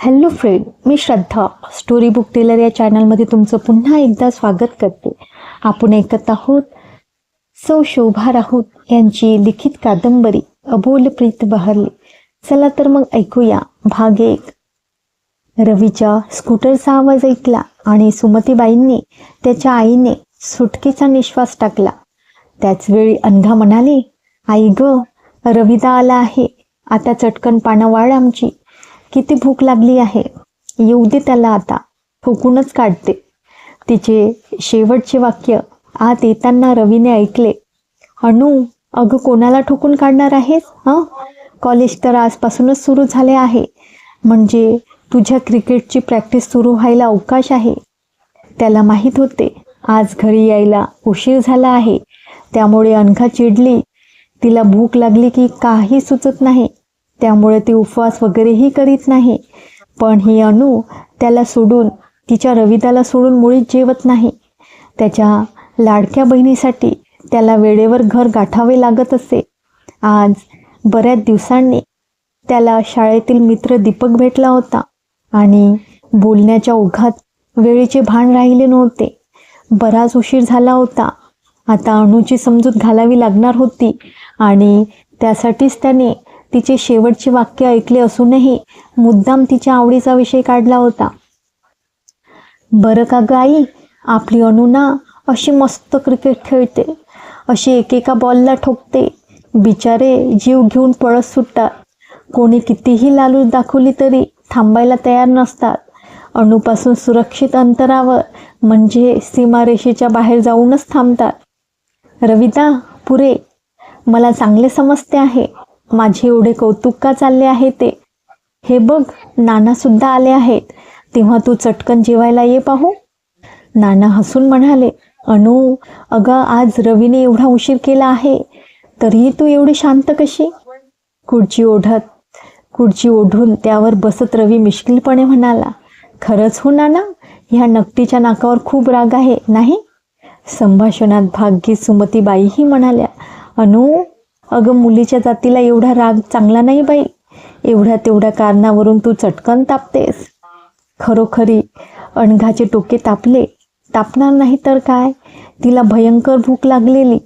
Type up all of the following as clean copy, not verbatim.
Hello friend, मी श्रद्धा story book teller या चॅनलमध्ये तुमचं पुन्हा एकदा स्वागत करते. आपण ऐकत आहोत सौ शोभा राऊत यांची लिखित कादंबरी अबोल प्रीत बहरली. चला तर मग ऐकूया भाग 1. रवीच्या स्कूटरचा आवाज ऐकला आणि सुमतीबाईंनी त्याच्या आईने सुटकेचा निश्वास टाकला. त्याचवेळी अनघा म्हणाले, आई ग, रविदा आला आहे. आता चटकन पानं वाढ आमची. किती भूक लागली आहे. येऊ दे त्याला आता, ठोकूनच काढते. तिचे शेवटचे वाक्य आत येताना रवीने ऐकले. अनु, अगं कोणाला ठोकून काढणार आहेस? कॉलेज तर आजपासूनच सुरू झाले आहे. म्हणजे तुझ्या क्रिकेटची प्रॅक्टिस सुरू व्हायला अवकाश आहे. त्याला माहीत होते आज घरी यायला उशीर झाला आहे. त्यामुळे अनघा चिडली. तिला भूक लागली की काही सुचत नाही. त्यामुळे ती उपवास वगैरेही करीत नाही. पण ही अनु त्याला सोडून, तिच्या रविदाला सोडून मुळीच जेवत नाही. त्याच्या लाडक्या बहिणीसाठी त्याला वेळेवर घर गाठावे लागत असे. आज बऱ्याच दिवसांनी त्याला शाळेतील मित्र दीपक भेटला होता आणि बोलण्याच्या ओघात वेळेचे भान राहिले नव्हते. बराच उशीर झाला होता. आता अणूची समजूत घालावी लागणार होती आणि त्यासाठीच त्याने तिचे शेवटचे वाक्य ऐकले असूनही मुद्दाम तिच्या आवडीचा विषय काढला होता. बरं का ग आई, आपली अनु ना अशी मस्त क्रिकेट खेळते. अशी एकेका बॉलला ठोकते. बिचारे जीव घेऊन पळत सुटतात. कोणी कितीही लालूच दाखवली तरी थांबायला तयार नसतात. अणूपासून सुरक्षित अंतरावर म्हणजे सीमारेषेच्या बाहेर जाऊनच थांबतात. रविदा, पुरे, मला चांगले समजते आहे. माझे एवढे कौतुक का चालले आहे ते. हे बघ, नाना सुद्धा आले आहेत. तेव्हा तू चटकन जेवायला ये पाहू. नाना हसून म्हणाले, अनु, अगं आज रवीने एवढा उशीर केला आहे तरीही तू एवढी शांत कशी? खुर्ची ओढून त्यावर बसत रवी मिश्किलपणे म्हणाला, खरंच हो नाना, ह्या नकटीच्या नाकावर खूप राग आहे नाही? संभाषणात भाग घेत सुमतीबाईही म्हणाल्या, अनु, अगं मुलीच्या जातीला एवढा राग चांगला नाही बाई. एवढ्या तेवढ्या कारणावरून तू चटकन तापतेस. खरोखरी अनघाचे टोके तापले. तापणार नाही तर काय. तिला भयंकर भूक लागलेली.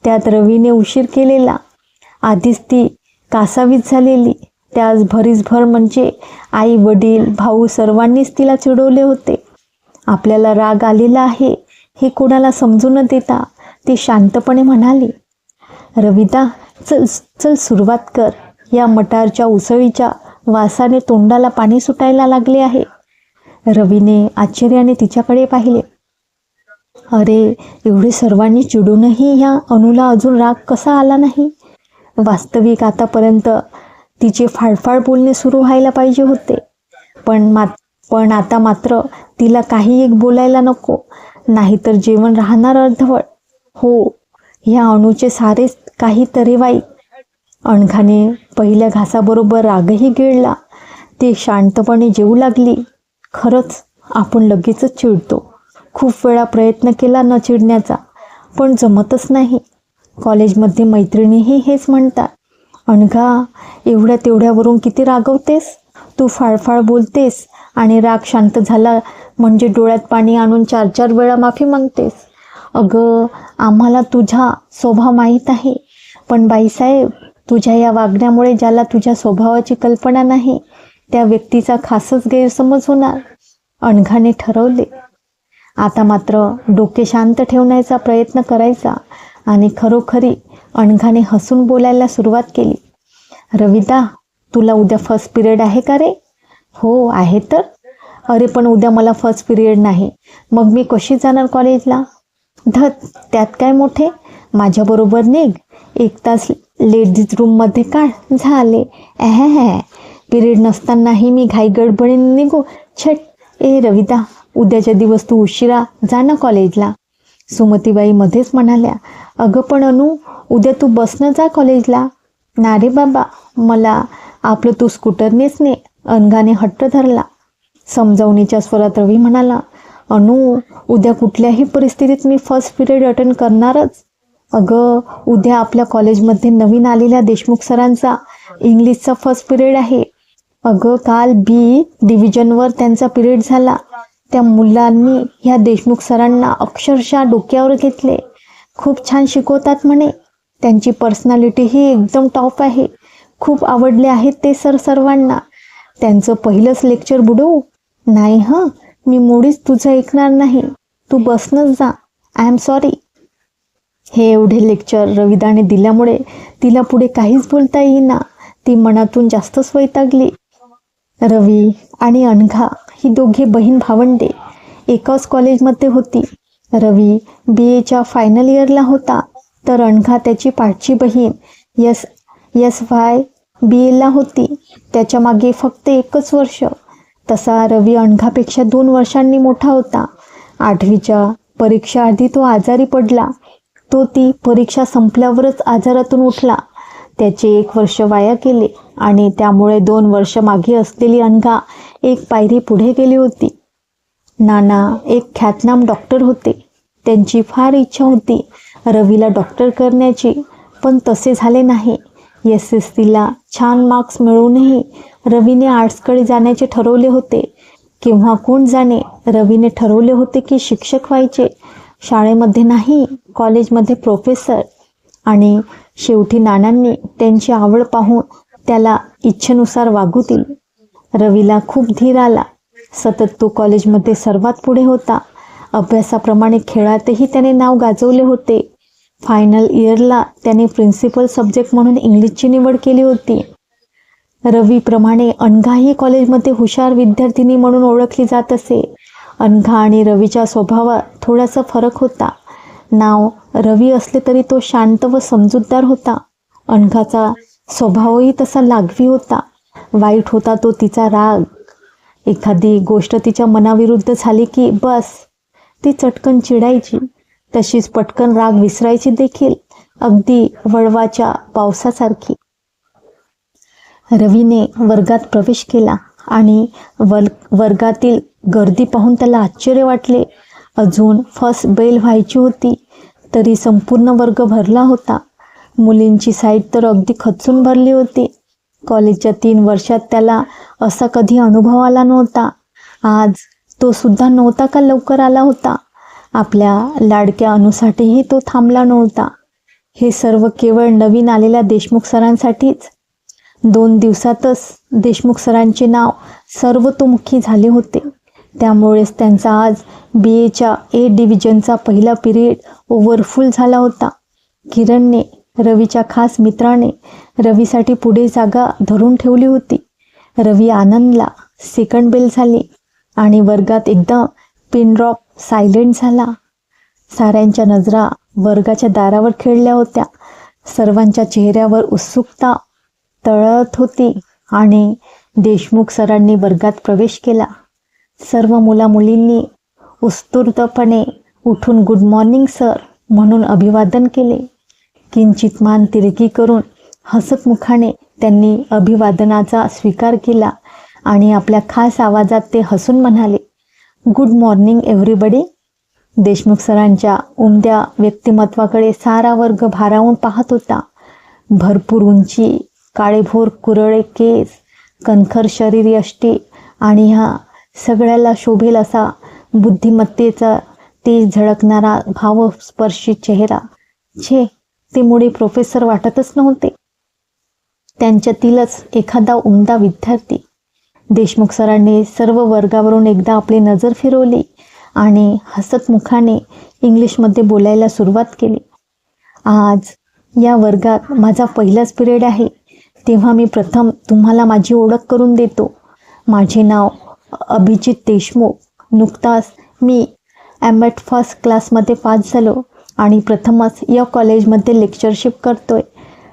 त्यात रवीने उशीर केलेला. आधीच ती कासावीस झालेली. त्याच भरीसभर म्हणजे आई, वडील, भाऊ सर्वांनीच तिला चिडवले होते. आपल्याला राग आलेला आहे हे कोणाला समजू न देता ती शांतपणे म्हणाली, रविदा, चल सुरुवात कर. या मटारच्या उसळीच्या वासाने तोंडाला पाणी सुटायला लागले आहे. रवीने आश्चर्याने तिच्याकडे पाहिले. अरे, एवढे सर्वांनी चिडूनही ह्या अनुला अजून राग कसा आला नाही? वास्तविक आतापर्यंत तिचे फाडफाड बोलणे सुरू व्हायला पाहिजे होते. पण आता मात्र तिला काही एक बोलायला नको, नाहीतर जेवण राहणार अर्धवट. हो, ह्या अणूचे सारेच काही तरेवाई. अनघाने पहिल्या घासाबरोबर रागही गिळला. ती शांतपणे जेवू लागली. खरंच आपण लगेचच चिडतो. खूप वेळा प्रयत्न केला न चिडण्याचा, पण जमतच नाही. कॉलेजमध्ये मैत्रिणीही हेच म्हणतात. अनघा, एवढ्या तेवढ्यावरून किती रागवतेस? तू फाळफाळ बोलतेस आणि राग शांत झाला म्हणजे डोळ्यात पाणी आणून 4-4 वेळा माफी मागतेस. अगं, आम्हाला तुझा स्वभाव माहीत आहे. पण बाईसाहेब, तुझ्या या वागण्यामुळे ज्याला तुझ्या स्वभावाची कल्पना नाही त्या व्यक्तीचा खासच गैरसमज होणार. अनघाने ठरवले. आता मात्र डोके शांत ठेवण्याचा प्रयत्न करायचा आणि खरोखरी अनघाने हसून बोलायला सुरुवात केली. रविदा, तुला उद्या फर्स्ट पिरियड आहे का रे? हो आहे तर. अरे पण उद्या मला फर्स्ट पिरियड नाही. मग मी कशी जाणार कॉलेजला? धत, त्यात काय मोठे. माझ्याबरोबर निघ. 1 तास लेडीज रूममध्ये काढ, झाले. पिरियड नसतानाही मी घाई गडबडीने निघू. छट. रविदा, उद्याच्या दिवस तू उशिरा जा ना कॉलेजला. सुमतीबाई मध्येच म्हणाल्या, अगं पण अनु, उद्या तू बसनं जा कॉलेजला. ना रे बाबा, मला आपलं तू स्कूटरनेच ने. अनघाने हट्ट धरला. समजावणीच्या स्वरात रवी म्हणाला, अनु, उद्या कुठल्याही परिस्थितीत मी फर्स्ट पिरियड अटेंड करणारच. अगं, उद्या आपल्या कॉलेजमध्ये नवीन आलेल्या देशमुख सरांचा इंग्लिशचा फर्स्ट पिरियड आहे. अगं, काल बी डिव्हिजनवर त्यांचा पिरियड झाला. त्या मुलांनी ह्या देशमुख सरांना अक्षरशः डोक्यावर घेतले. खूप छान शिकवतात म्हणे. त्यांची पर्सनॅलिटी एकदम टॉप आहे. खूप आवडले आहेत ते सर सर्वांना. त्यांचं पहिलंच लेक्चर बुडवू? नाही मी मुळीच तुझं ऐकणार नाही. तू बसनच जा. I am sorry. हे एवढे लेक्चर रविदाने दिल्यामुळे तिला पुढे काहीच बोलता येईना. ती मनातून जास्तच वैतागली. रवी आणि अनघा ही दोघे बहीण भावंडे एकाच कॉलेजमध्ये होती. रवी BAच्या फायनल इयरला होता, तर अनघा त्याची पाठची बहीण SY BAला होती. त्याच्या मागे फक्त 1 वर्ष. तसा रवी अनघापेक्षा 2 वर्षांनी मोठा होता. 8वीच्या परीक्षा आधी तो आजारी पडला. ती परीक्षा संपल्यावरच आजारातून उठला. त्याचे 1 वर्ष वाया गेले आणि त्यामुळे 2 वर्ष मागे असलेली अनघा एक पायरी पुढे गेली होती. नाना एक ख्यातनाम डॉक्टर होते. त्यांची फार इच्छा होती रवीला डॉक्टर करण्याची, पण तसे झाले नाही. SSCला छान मार्क्स मिळवूनही रवीने आर्ट्सकडे जाण्याचे ठरवले होते. किंवा कोण जाणे, रवीने ठरवले होते की शिक्षक व्हायचे. शाळेमध्ये नाही, कॉलेजमध्ये प्रोफेसर. आणि शेवटी नानांनी त्यांची आवड पाहून त्याला इच्छेनुसार वागू दिले. रवीला खूप धीर आला. सतत तो कॉलेजमध्ये सर्वात पुढे होता. अभ्यासाप्रमाणे खेळातही त्याने नाव गाजवले होते. फायनल इयरला त्याने प्रिन्सिपल सब्जेक्ट म्हणून इंग्लिशची निवड केली होती. रवीप्रमाणे अनघाही कॉलेजमध्ये हुशार विद्यार्थिनी म्हणून ओळखली जात असे. अनघा आणि रवीच्या स्वभावात थोडासा फरक होता. नाव रवी असले तरी तो शांत व समजूतदार होता. अनघाचा स्वभावही तसा लागवी होता. वाईट होता तो तिचा राग. एखादी गोष्ट तिच्या मनाविरुद्ध झाली की बस, ती चटकन चिडायची. तशीच पटकन राग विसरायची देखील, अगदी वळवाच्या पावसासारखी. रवीने वर्गात प्रवेश केला आणि वर्गातील गर्दी पाहून त्याला आश्चर्य वाटले. अजून फर्स्ट बेल व्हायची होती तरी संपूर्ण वर्ग भरला होता. मुलींची साईड तर अगदी खचून भरली होती. कॉलेजच्या 3 वर्षात त्याला असा कधी अनुभव आला नव्हता. आज तो सुद्धा नव्हता का लवकर आला होता. आपल्या लाडक्या अनुसाठीही तो थांबला नव्हता. हे सर्व केवळ नवीन आलेल्या देशमुख सरांसाठीच. 2 दिवसातच देशमुख सरांचे नाव सर्वतोमुखी झाले होते. त्यामुळेच त्यांचा आज BAच्या A डिव्हिजनचा पहिला पिरियड ओव्हरफुल झाला होता. किरणने, रवीच्या खास मित्राने, रवीसाठी पुढे जागा धरून ठेवली होती. रवी आनंदला. सेकंड बेल झाली आणि वर्गात एकदम पिन ड्रॉप सायलेंट झाला. साऱ्यांच्या नजरा वर्गाच्या दारावर खेळल्या होत्या. सर्वांच्या चेहऱ्यावर उत्सुकता तळत होती आणि देशमुख सरांनी वर्गात प्रवेश केला. सर्व मुलामुलींनी उत्स्फूर्तपणे उठून गुड मॉर्निंग सर म्हणून अभिवादन केले. किंचित मान तिरकी करून हसत मुखाने त्यांनी अभिवादनाचा स्वीकार केला आणि आपल्या खास आवाजात ते हसून म्हणाले, गुड मॉर्निंग एव्हरीबडी. देशमुख सरांच्या उमद्या व्यक्तिमत्वाकडे सारा वर्ग भारावून पाहत होता. भरपूर उंची, काळेभोर कुरळे केस, कणखर शरीर यष्टी आणि ह्या सगळ्याला शोभेल असा बुद्धिमत्तेचा तेज झळकणारा भावस्पर्शी चेहरा. छे, ते मुळे प्रोफेसर वाटतच नव्हते. त्यांच्यातीलच एखादा उमदा विद्यार्थी. देशमुख सरांनी सर्व वर्गावरून एकदा आपली नजर फिरवली आणि हसत मुखाने इंग्लिशमध्ये बोलायला सुरुवात केली. आज या वर्गात माझा पहिलाच पिरियड आहे, तेव्हा मी प्रथम तुम्हाला माझी ओळख करून देतो. माझे नाव अभिजित देशमुख. नुकताच मी MAT फर्स्ट क्लासमध्ये पास झालो आणि प्रथमच या कॉलेजमध्ये लेक्चरशिप करतोय.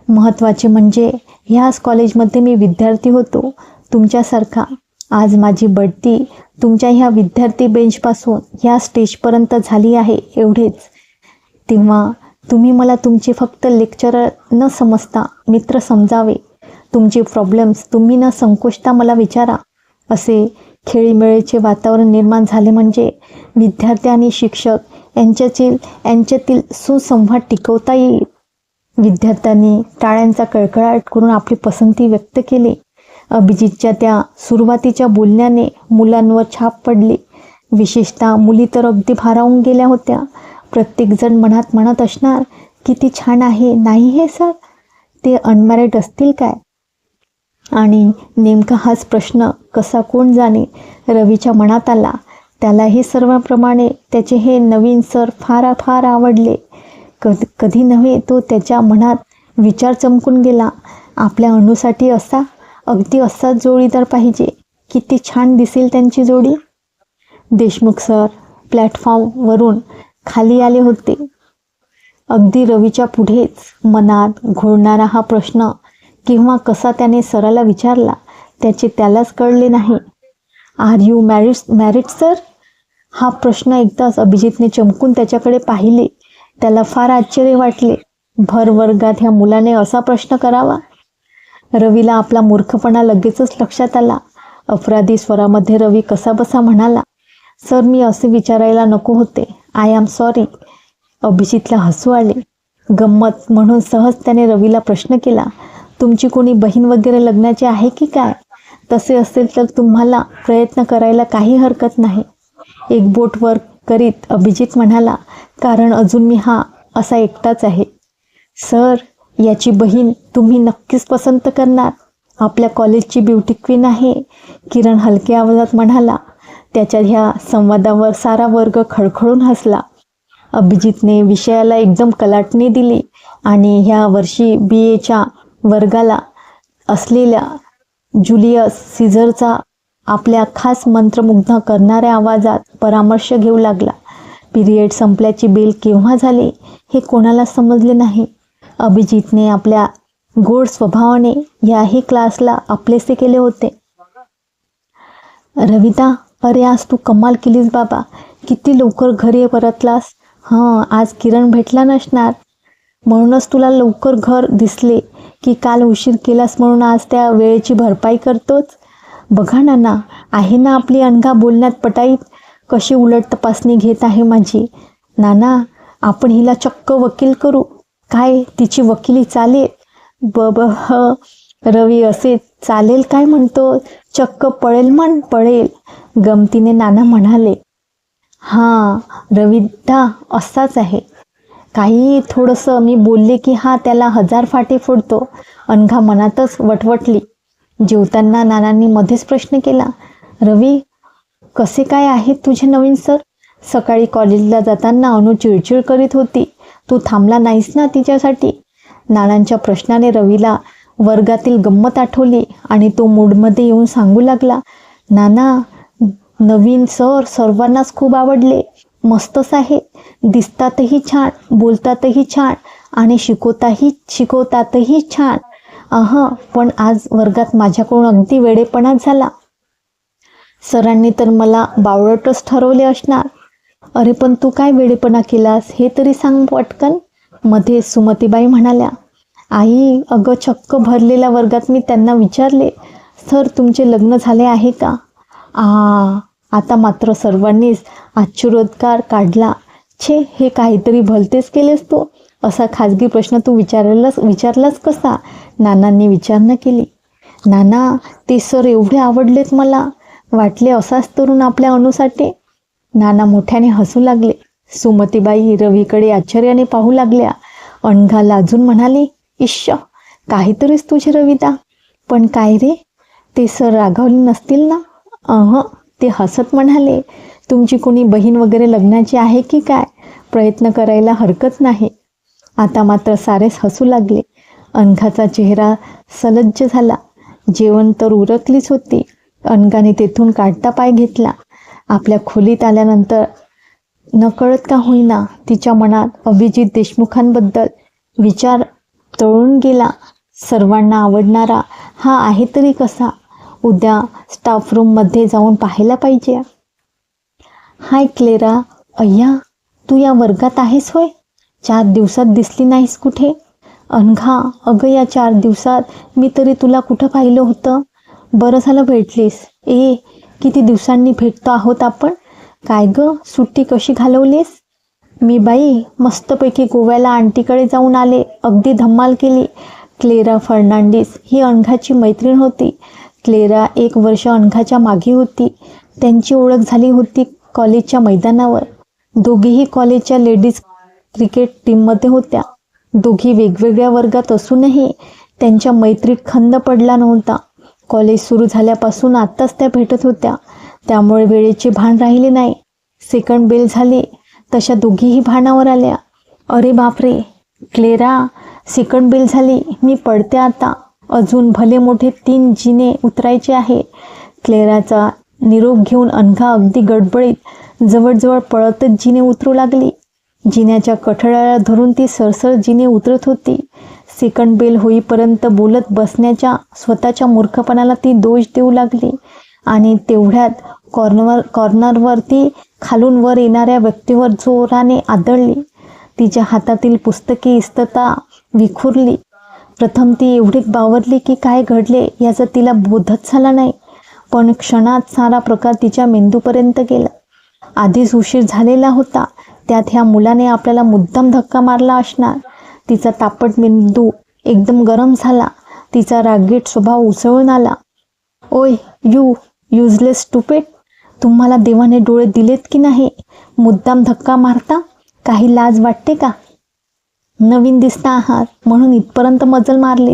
महत्त्वाचे म्हणजे ह्याच कॉलेजमध्ये मी विद्यार्थी होतो तुमच्यासारखा. आज माझी बढती तुमच्या ह्या विद्यार्थी बेंचपासून ह्या स्टेजपर्यंत झाली आहे, एवढेच. तेव्हा तुम्ही मला तुमचे फक्त लेक्चरर न समजता मित्र समजावे. तुमचे प्रॉब्लेम्स तुम्ही न संकोचता मला विचारा. असे खेळीमेळीचे वातावरण निर्माण झाले म्हणजे विद्यार्थी आणि शिक्षक यांच्यातील सुसंवाद टिकवता येईल. विद्यार्थ्यांनी टाळ्यांचा कळकळाट करून आपली पसंती व्यक्त केली. अभिजितच्या त्या सुरुवातीच्या बोलण्याने मुलांवर छाप पडली. विशेषतः मुली तर अगदी भारावून गेल्या होत्या. प्रत्येकजण मनात म्हणत असणार, किती छान आहे नाही हे सर, ते अनमॅरिड असतील काय? आणि नेमका हाच प्रश्न कसा कोण जाणे रवीच्या मनात आला. त्यालाही सर्वांप्रमाणे त्याचे हे नवीन सर फार फार आवडले. कधी नव्हे तो त्याच्या मनात विचार चमकून गेला, आपल्या अणूसाठी अगदी असाच जोडीदार पाहिजे. किती छान दिसेल त्यांची जोडी. देशमुख सर प्लॅटफॉर्मवरून खाली आले होते. अगदी रवीच्या पुढेच मनात घोळणारा हा प्रश्न किंवा कसा त्याने सराला विचारला त्याचे त्यालाच कळले नाही. Are you married sir? हा प्रश्न एकदाच अभिजितने चमकून त्याच्याकडे पाहिले. त्याला फार आश्चर्य वाटले. भर वर्गात ह्या मुलाने असा प्रश्न करावा. रवीला आपला मूर्खपणा लगेचच लक्षात आला. अपराधी स्वरामध्ये रवी कसाबसा म्हणाला, सर मी असे विचारायला नको होते. I am sorry. अभिजितला हसू आले. गंमत म्हणून सहज त्याने रवीला प्रश्न केला, तुमची कोणी बहीण वगैरे लग्नाची आहे की काय? तसे असेल तर तुम्हाला प्रयत्न करायला काही हरकत नाही. एक बोट वर करीत अभिजित म्हणाला, कारण अजून मी हा असा एकटाच आहे. सर याची बहीण तुम्ही नक्कीच पसंत करणार. आपल्या कॉलेजची ब्युटी क्वीन आहे, किरण हलक्या आवाजात म्हणाला. त्याच्या ह्या संवादावर सारा वर्ग खळखळून हसला. अभिजितने विषयाला एकदम कलाटणी दिली आणि ह्या वर्षी BAच्या वर्गाला असलेल्या जुलियस सीझरचा आपल्या खास मंत्रमुग्ध करणाऱ्या आवाजात परामर्श घेऊ लागला. पिरियड संपल्याची बेल केव्हा झाली हे कोणाला समजले नाही. अभिजितने आपल्या गोड स्वभावाने याही क्लासला आपलेसे केले होते. रविता, अरे आज तू कमाल केलीस बाबा, किती लवकर घरी परतलास. आज किरण भेटला नसणार म्हणूनच तुला लवकर घर दिसले की काल उशीर केलास म्हणून आज त्या वेळेची भरपाई करतोच. बघा नाना, आहे ना आपली अनघा बोलण्यात पटाईत, कशी उलट तपासणी घेत आहे माझी. नाना, आपण हिला चक्क वकील करू. काय तिची वकिली चालेल? रवी असे चालेल काय म्हणतो, चक्क पळेल म्हण पळेल, गमतीने नाना म्हणाले. रविता असाच आहे, काही थोडंसं मी बोलले की त्याला 1000 फाटे फोडतो. अनघा मनातच वटवटली. जेवताना नानांनी मध्येच प्रश्न केला, रवी कसे काय आहेत तुझे नवीन सर? सकाळी कॉलेजला जाताना अनु चिडचिड करीत होती, तू थांबला नाहीस ना तिच्यासाठी? नानांच्या प्रश्नाने रवीला वर्गातील गंमत आठवली आणि तो मूडमध्ये येऊन सांगू लागला, नाना नवीन सर सर्वांनाच खूप आवडले. मस्तच आहे, दिसतातही छान, बोलतातही छान आणि शिकवतातही छान. पण आज वर्गात माझ्याकडून अगदी वेडेपणा झाला. सरांनी तर मला बावळटच ठरवले असणार. अरे पण तू काय वेडेपणा केलास हे तरी सांग पटकन. मध्ये सुमतीबाई म्हणाल्या. आई, अगं चक्क भरलेल्या वर्गात मी त्यांना विचारले, सर तुमचे लग्न झाले आहे का? आता मात्र सर्वांनीच आश्चर्योद्गार काढला. छे, हे काहीतरी भलतेच केलेस तू. असा खाजगी प्रश्न तू विचारलास कसा? नानांनी विचारणा केली. नाना, ते सर एवढे आवडलेत मला, वाटले असाच तरुण आपल्या अणूसाठी. नाना मोठ्याने हसू लागले. सुमतीबाई रवीकडे आश्चर्याने पाहू लागल्या. अनघा लाजून म्हणाली, इश्श, काहीतरीच तुझे रविता. पण काय रे, ते सर रागावले नसतील ना? ते हसत म्हणाले, तुमची कोणी बहीण वगैरे लग्नाची आहे की काय? प्रयत्न करायला हरकत नाही. आता मात्र सारेच हसू लागले. अनघाचा चेहरा सलज्ज झाला. जेवण तर उरकलीच होती. अनघाने तेथून काढता पाय घेतला. आपल्या खोलीत आल्यानंतर नकळत का होईना तिच्या मनात अभिजित देशमुखांबद्दल विचार तळून गेला. सर्वांना आवडणारा हा आहे तरी कसा? उद्या स्टाफ रूममध्ये जाऊन पाहायला पाहिजे. हाय क्लेरा, अय्या तू या वर्गात आहेस होय? 4 दिवसात दिसली नाहीस कुठे? अनघा, अगं या 4 दिवसात मी तरी तुला कुठं पाहिलं होतं? बरं झालं भेटलीस. किती दिवसांनी भेटतो आहोत आपण. काय ग, सुट्टी कशी घालवलीस? मी बाई मस्तपैकी गोव्याला आंटीकडे जाऊन आले, अगदी धम्माल केली. क्लेरा फर्नांडिस ही अनघाची मैत्रीण होती. क्लेरा 1 वर्ष अनघाच्या मागे होती. त्यांची ओळख झाली होती कॉलेजच्या मैदानावर. दोघीही कॉलेजच्या लेडीज क्रिकेट टीममध्ये होत्या. दोघी वेगवेगळ्या वर्गात असूनही त्यांच्या मैत्रीत खंड पडला नव्हता. कॉलेज सुरू झाल्यापासून आत्ताच त्या भेटत होत्या, त्यामुळे वेळेचे भान राहिले नाही. सेकंड बेल झाली तशा दोघीही भानावर आल्या. अरे बापरे क्लेरा, सेकंड बेल झाली, मी पडते आता. अजून भले मोठे 3 जिने उतरायचे आहे. क्लेराचा निरोप घेऊन अनघा अगदी गडबडीत जवळजवळ पळतच जिने उतरू लागली. जिन्याच्या कठड्याला धरून ती सरसर जिने उतरत होती. सेकंड बेल होईपर्यंत बोलत बसण्याच्या स्वतःच्या मूर्खपणाला ती दोष देऊ लागली आणि तेवढ्यात कॉर्नरवर ती खालून वर येणाऱ्या व्यक्तीवर जोराने आदळली. तिच्या हातातील पुस्तके इस्तता विखुरली. प्रथम ती एवढी बावरली की काय घडले याचा तिला बोधच झाला नाही, पण क्षणात सारा प्रकार तिच्या मेंदूपर्यंत गेला. आधीच उशीर झालेला होता, त्यात ह्या मुलाने आपल्याला मुद्दाम धक्का मारला असणार. तिचा तापट मेंदू एकदम गरम झाला. तिचा रागीट स्वभाव उसळून आला. ओय यू युजलेस स्टुपिड, तुम्हाला देवाने डोळे दिलेत की नाही? मुद्दाम धक्का मारता? काही लाज वाटते का? नवीन दिसता आहात म्हणून इथपर्यंत मजल मारली.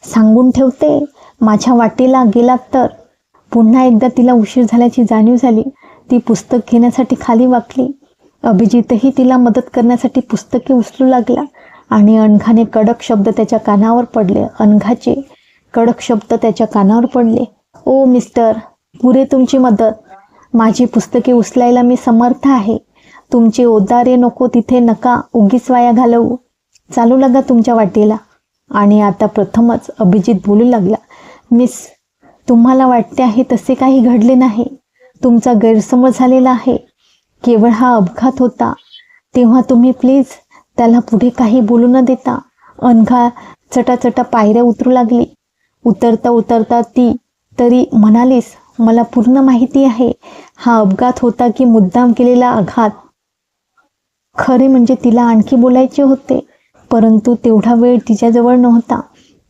सांगून ठेवते, माझ्या वाटेला गेलात तर. पुन्हा एकदा तिला उशीर झाल्याची जाणीव झाली. ती पुस्तक घेण्यासाठी खाली वाकली. अभिजितही तिला मदत करण्यासाठी पुस्तके उचलू लागला आणि अनघाचे कडक शब्द त्याच्या कानावर पडले. ओ मिस्टर, पुरे तुमची मदत. माझी पुस्तके उचलायला मी समर्थ आहे. तुमचे ओदारे नको तिथे नका उगीच वाया घालवू. चालू लागा तुमच्या वाटेला. आणि आता प्रथमच अभिजित बोलू लागला. मिस, तुम्हाला वाटते आहे तसे काही घडले नाही. तुमचा गैरसमज झालेला आहे. केवळ हा अपघात होता. तेव्हा तुम्ही प्लीज त्याला पुढे काही बोलू न देता. अनघा चटाचटा पायऱ्या उतरू लागली. उतरता उतरता ती तरी म्हणालीस, मला पूर्ण माहिती आहे हा अपघात होता की मुद्दाम केलेला आघात. खरे म्हणजे तिला आणखी बोलायचे होते, परंतु तेवढा वेळ तिच्याजवळ नव्हता.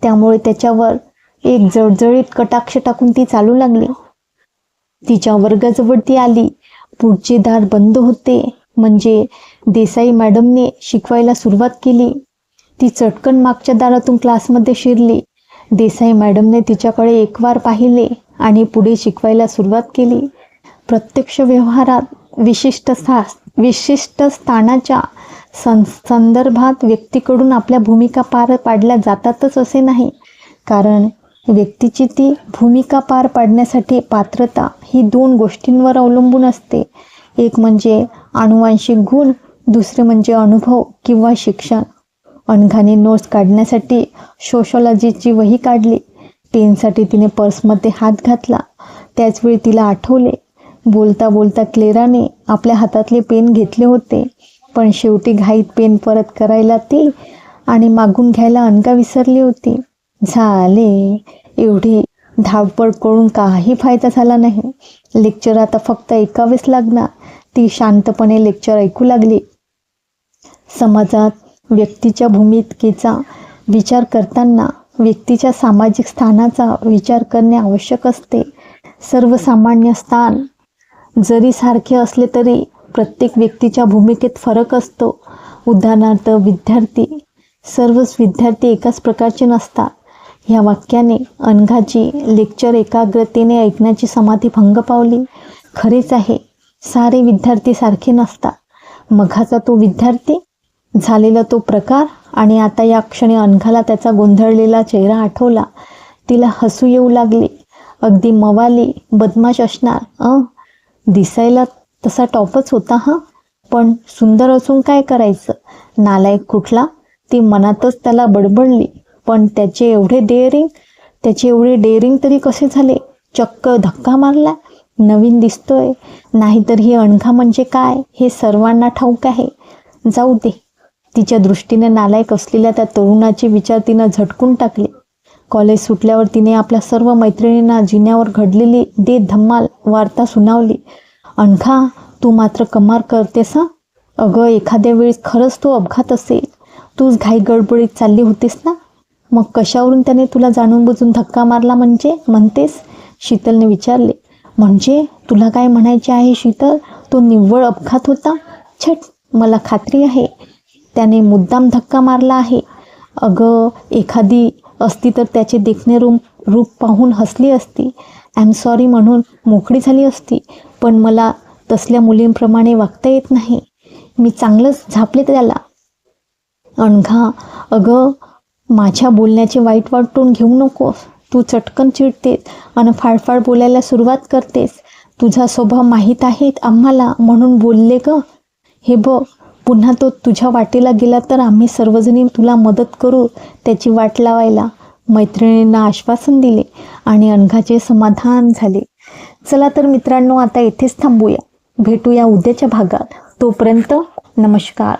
त्यामुळे त्याच्यावर एक जळजळीत कटाक्ष टाकून ती चालू लागली. तिच्या वर्गाजवळ ती आली. पुढचे दार बंद होते, म्हणजे देसाई मॅडमने शिकवायला सुरुवात केली. ती चटकन मागच्या दारातून क्लासमध्ये शिरली. देसाई मॅडमने तिच्याकडे एकवार पाहिले आणि पुढे शिकवायला सुरुवात केली. प्रत्यक्ष व्यवहारात विशिष्ट स्थानाच्या संदर्भात व्यक्तीकडून आपल्या भूमिका पार पाडल्या जातातच असे नाही, कारण व्यक्तीची ती भूमिका पार पाडण्यासाठी पात्रता ही 2 गोष्टींवर अवलंबून असते. एक म्हणजे आनुवांशिक गुण, दुसरे म्हणजे अनुभव किंवा शिक्षण. अनघाने नोट्स काढण्यासाठी सोशॉलॉजीची वही काढली. पेनसाठी तिने पर्समध्ये हात घातला. त्याचवेळी तिला आठवले, बोलता बोलता क्लेराने आपल्या हातातले पेन घेतले होते, पण शेवटी घाईत पेन परत करायला ती आणि मागून घ्यायला अनघा विसरली होती. झाले, एवढी धावपळ करून काही फायदा झाला नाही. लेक्चर आता फक्त ऐकावेच लागणार. ती शांतपणे लेक्चर ऐकू लागली. समाजात व्यक्तीच्या भूमिकेचा विचार करताना व्यक्तीच्या सामाजिक स्थानाचा विचार करणे आवश्यक असते. सर्वसामान्य स्थान जरी सारखे असले तरी प्रत्येक व्यक्तीच्या भूमिकेत फरक असतो. उदाहरणार्थ विद्यार्थी. सर्वच विद्यार्थी एकाच प्रकारचे नसतात. ह्या वाक्याने अनघाची लेक्चर एकाग्रतेने ऐकण्याची समाधी भंग पावली. खरेच आहे, सारे विद्यार्थी सारखे नसतात. मघाचा तो विद्यार्थी, झालेला तो प्रकार आणि आता या क्षणी अनघाला त्याचा गोंधळलेला चेहरा आठवला. तिला हसू येऊ लागले. अगदी मवाली बदमाश असणार. दिसायला तसा टॉपच होता हा, पण सुंदर असून काय करायचं, नालायक कुठला, ती मनातच त्याला बडबडली. पण त्याचे एवढे डेअरिंग तरी कसे झाले? चक्क धक्का मारला. नवीन दिसतोय, नाहीतर ही अनघा म्हणजे काय हे सर्वांना ठाऊक आहे. जाऊ दे. तिच्या दृष्टीने नालायक असलेल्या त्या तरुणाचे विचार तिनं झटकून टाकले. कॉलेज सुटल्यावर तिने आपल्या सर्व मैत्रिणींना जिन्यावर घडलेली दे धम्माल वार्ता सुनावली. अनघा, तू मात्र कमाल करतेस हा. अगं, एखाद्या वेळेस खरंच तो अपघात असेल. तूच घाई गडबडीत चालली होतीस ना, मग कशावरून त्याने तुला जाणून बुजून धक्का मारला म्हणतेस? शीतलने विचारले. म्हणजे तुला काय म्हणायचे आहे शीतल? तो निव्वळ अपघात होता? छट, मला खात्री आहे त्याने मुद्दाम धक्का मारला आहे. अगं, एखादी असती तर त्याचे देखणे रूप पाहून हसली असती, आय एम सॉरी म्हणून मोकळी झाली असती. पण मला तसल्या मुलींप्रमाणे वागता येत नाही. मी चांगलंच झापले त्याला. अनघा, अगं, माझ्या बोलण्याचे वाईट वाटून घेऊ नकोस. तू चटकन चिडतेस आणि फाडफाड बोलायला सुरुवात करतेस. तुझा स्वभाव माहीत आहेत आम्हाला म्हणून बोलले ग. हे बघ, पुन्हा तो तुझ्या वाटेला गेला तर आम्ही सर्वजणी तुला मदत करू त्याची वाट लावायला. मैत्रिणींना आश्वासन दिले आणि अनघाचे समाधान झाले. चला तर मित्रांनो, आता येथेच थांबूया. भेटूया उद्याच्या भागात. तोपर्यंत नमस्कार.